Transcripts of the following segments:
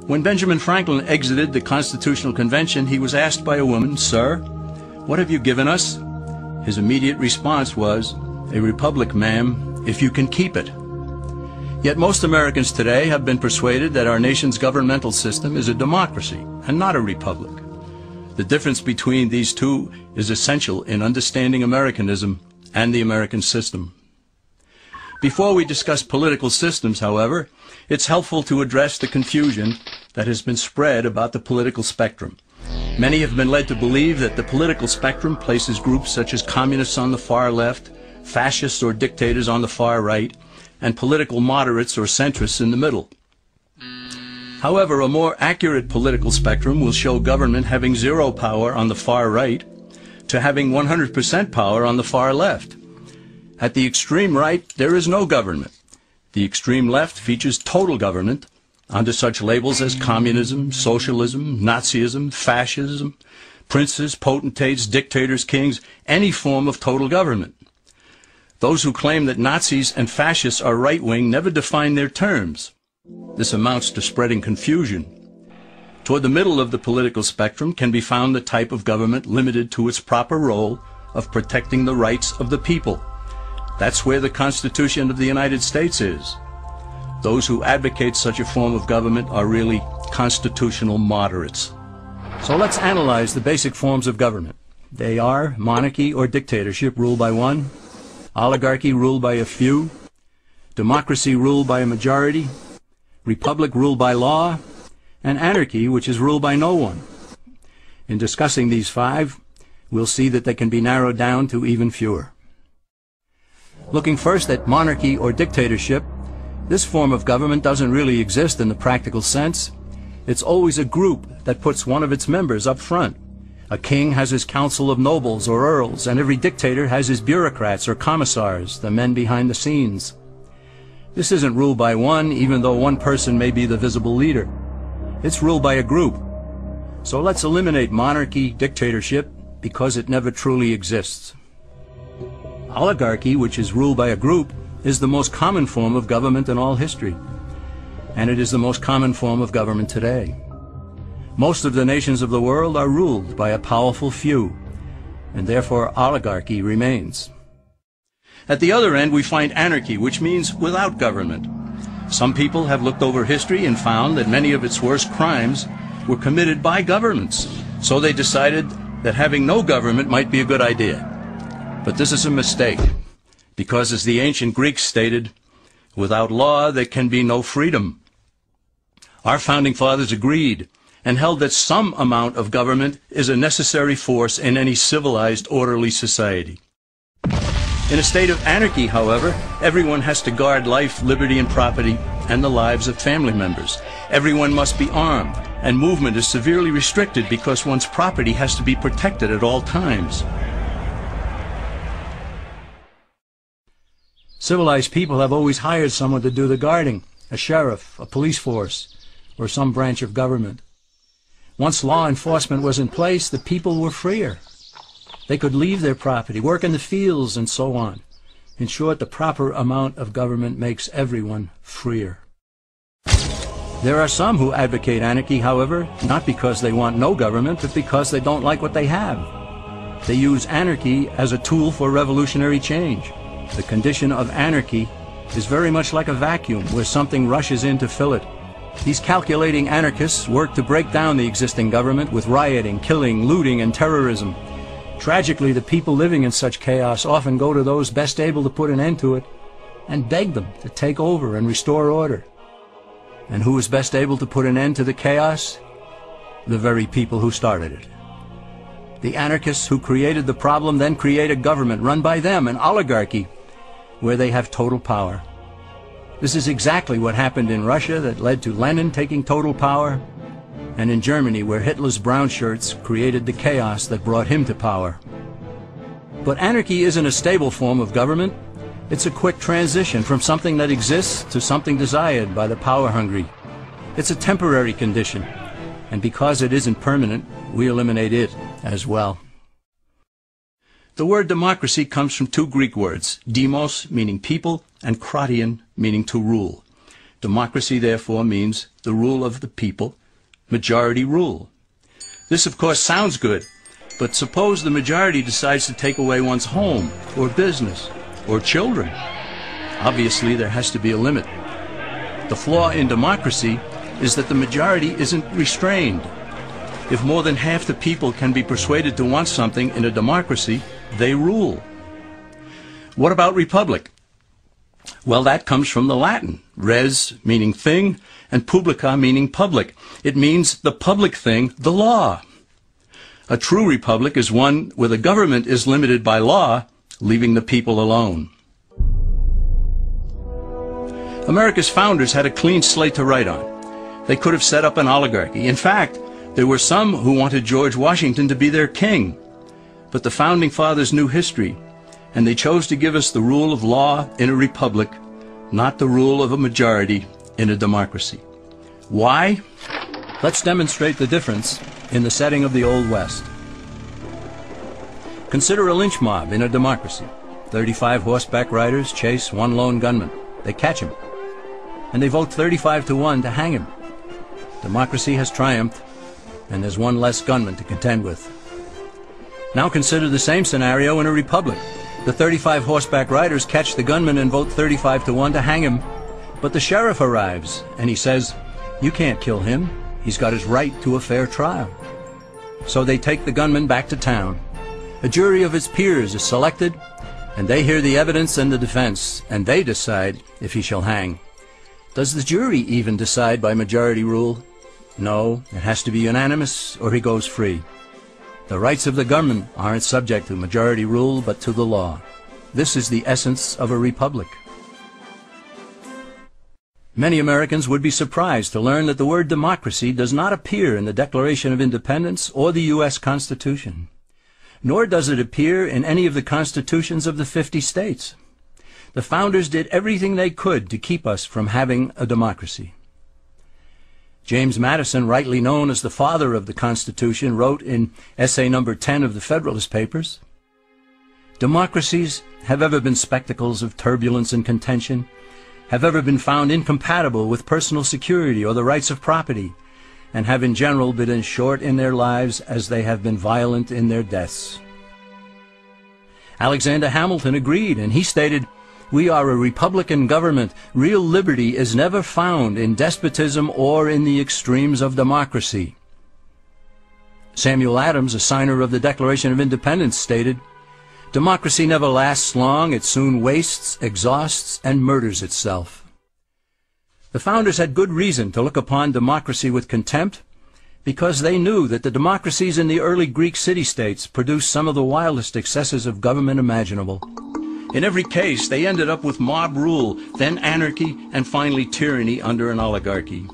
When Benjamin Franklin exited the Constitutional Convention, he was asked by a woman, "Sir, what have you given us?" His immediate response was, "A republic, ma'am, if you can keep it." Yet most Americans today have been persuaded that our nation's governmental system is a democracy and not a republic. The difference between these two is essential in understanding Americanism and the American system. Before we discuss political systems, however, it's helpful to address the confusion that has been spread about the political spectrum. Many have been led to believe that the political spectrum places groups such as communists on the far left, fascists or dictators on the far right, and political moderates or centrists in the middle. However, a more accurate political spectrum will show government having zero power on the far right to having 100% power on the far left. At the extreme right, there is no government. The extreme left features total government under such labels as communism, socialism, Nazism, fascism, princes, potentates, dictators, kings, any form of total government. Those who claim that Nazis and fascists are right-wing never define their terms. This amounts to spreading confusion. Toward the middle of the political spectrum can be found the type of government limited to its proper role of protecting the rights of the people. That's where the Constitution of the United States is. Those who advocate such a form of government are really constitutional moderates. So let's analyze the basic forms of government. They are monarchy or dictatorship ruled by one, oligarchy ruled by a few, democracy ruled by a majority, republic ruled by law, and anarchy, which is ruled by no one. In discussing these five, we'll see that they can be narrowed down to even fewer. Looking first at monarchy or dictatorship, this form of government doesn't really exist in the practical sense. It's always a group that puts one of its members up front. A king has his council of nobles or earls, and every dictator has his bureaucrats or commissars, the men behind the scenes. This isn't ruled by one, even though one person may be the visible leader. It's ruled by a group. So let's eliminate monarchy, dictatorship, because it never truly exists. Oligarchy, which is ruled by a group, is the most common form of government in all history. And it is the most common form of government today. Most of the nations of the world are ruled by a powerful few, and therefore oligarchy remains. At the other end, we find anarchy, which means without government. Some people have looked over history and found that many of its worst crimes were committed by governments, so they decided that having no government might be a good idea. But this is a mistake, because as the ancient Greeks stated, without law there can be no freedom. Our founding fathers agreed and held that some amount of government is a necessary force in any civilized, orderly society. In a state of anarchy, however, everyone has to guard life, liberty, and property, and the lives of family members. Everyone must be armed, and movement is severely restricted because one's property has to be protected at all times. Civilized people have always hired someone to do the guarding, a sheriff, a police force, or some branch of government. Once law enforcement was in place, the people were freer. They could leave their property, work in the fields, and so on. In short, the proper amount of government makes everyone freer. There are some who advocate anarchy, however, not because they want no government, but because they don't like what they have. They use anarchy as a tool for revolutionary change. The condition of anarchy is very much like a vacuum where something rushes in to fill it. These calculating anarchists work to break down the existing government with rioting, killing, looting, and terrorism. Tragically, the people living in such chaos often go to those best able to put an end to it and beg them to take over and restore order. And who is best able to put an end to the chaos? The very people who started it. The anarchists who created the problem then create a government run by them, an oligarchy, where they have total power. This is exactly what happened in Russia that led to Lenin taking total power, and in Germany where Hitler's brown shirts created the chaos that brought him to power. But anarchy isn't a stable form of government. It's a quick transition from something that exists to something desired by the power-hungry. It's a temporary condition, and because it isn't permanent, we eliminate it as well. The word democracy comes from two Greek words, demos, meaning people, and kratein, meaning to rule. Democracy, therefore, means the rule of the people, majority rule. This, of course, sounds good, but suppose the majority decides to take away one's home, or business, or children. Obviously, there has to be a limit. The flaw in democracy is that the majority isn't restrained. If more than half the people can be persuaded to want something in a democracy, they rule. What about republic? Well, that comes from the Latin, res meaning thing, and publica meaning public. It means the public thing, the law. A true republic is one where the government is limited by law, leaving the people alone. America's founders had a clean slate to write on. They could have set up an oligarchy. In fact, there were some who wanted George Washington to be their king. But the Founding Fathers knew history, and they chose to give us the rule of law in a republic, not the rule of a majority in a democracy. Why? Let's demonstrate the difference in the setting of the Old West. Consider a lynch mob in a democracy. 35 horseback riders chase one lone gunman. They catch him, and they vote 35-1 to hang him. Democracy has triumphed, and there's one less gunman to contend with. Now consider the same scenario in a republic. The 35 horseback riders catch the gunman and vote 35-1 to hang him, but the sheriff arrives, and he says, "You can't kill him. He's got his right to a fair trial." So they take the gunman back to town. A jury of his peers is selected, and they hear the evidence and the defense, and they decide if he shall hang. Does the jury even decide by majority rule? No, it has to be unanimous or he goes free. The rights of the gunman aren't subject to majority rule but to the law. This is the essence of a republic. Many Americans would be surprised to learn that the word democracy does not appear in the Declaration of Independence or the U.S. Constitution, nor does it appear in any of the constitutions of the 50 states. The founders did everything they could to keep us from having a democracy. James Madison, rightly known as the father of the Constitution, wrote in essay number 10 of the Federalist Papers, "Democracies have ever been spectacles of turbulence and contention, have ever been found incompatible with personal security or the rights of property, and have in general been as short in their lives as they have been violent in their deaths." Alexander Hamilton agreed, and he stated, "We are a republican government. Real liberty is never found in despotism or in the extremes of democracy." Samuel Adams, a signer of the Declaration of Independence, stated, "Democracy never lasts long. It soon wastes, exhausts, and murders itself." The founders had good reason to look upon democracy with contempt, because they knew that the democracies in the early Greek city-states produced some of the wildest excesses of government imaginable. In every case, they ended up with mob rule, then anarchy, and finally tyranny under an oligarchy.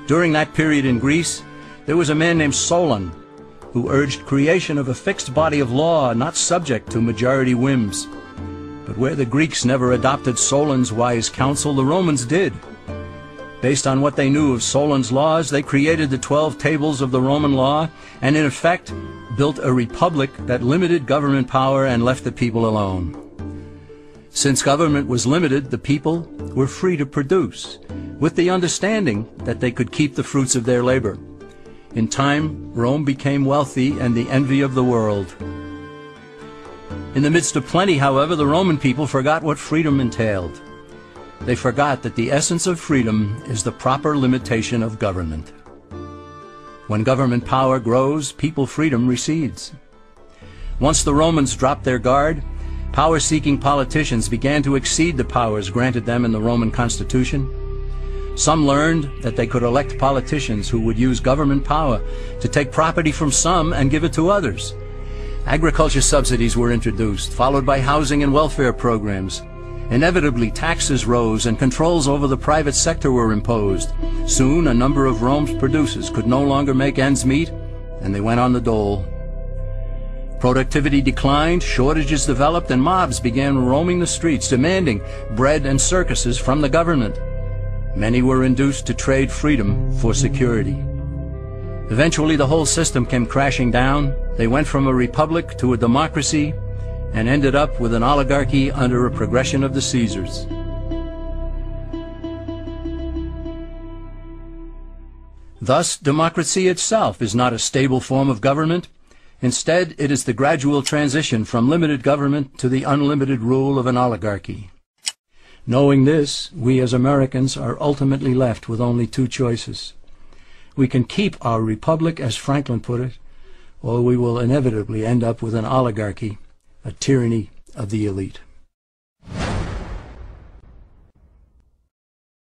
During that period in Greece, there was a man named Solon, who urged creation of a fixed body of law not subject to majority whims. But where the Greeks never adopted Solon's wise counsel, the Romans did. Based on what they knew of Solon's laws, they created the 12 tables of the Roman law, and in effect built a republic that limited government power and left the people alone. Since government was limited, the people were free to produce, with the understanding that they could keep the fruits of their labor. In time, Rome became wealthy and the envy of the world. In the midst of plenty, however, the Roman people forgot what freedom entailed. They forgot that the essence of freedom is the proper limitation of government. When government power grows, people freedom recedes. Once the Romans dropped their guard, power-seeking politicians began to exceed the powers granted them in the Roman Constitution. Some learned that they could elect politicians who would use government power to take property from some and give it to others. Agriculture subsidies were introduced, followed by housing and welfare programs. Inevitably, taxes rose and controls over the private sector were imposed. Soon, a number of Rome's producers could no longer make ends meet, and they went on the dole. Productivity declined, shortages developed, and mobs began roaming the streets, demanding bread and circuses from the government. Many were induced to trade freedom for security. Eventually, the whole system came crashing down. They went from a republic to a democracy, and ended up with an oligarchy under a progression of the Caesars. Thus, democracy itself is not a stable form of government. Instead, it is the gradual transition from limited government to the unlimited rule of an oligarchy. Knowing this, we as Americans are ultimately left with only two choices. We can keep our republic, as Franklin put it, or we will inevitably end up with an oligarchy, a tyranny of the elite.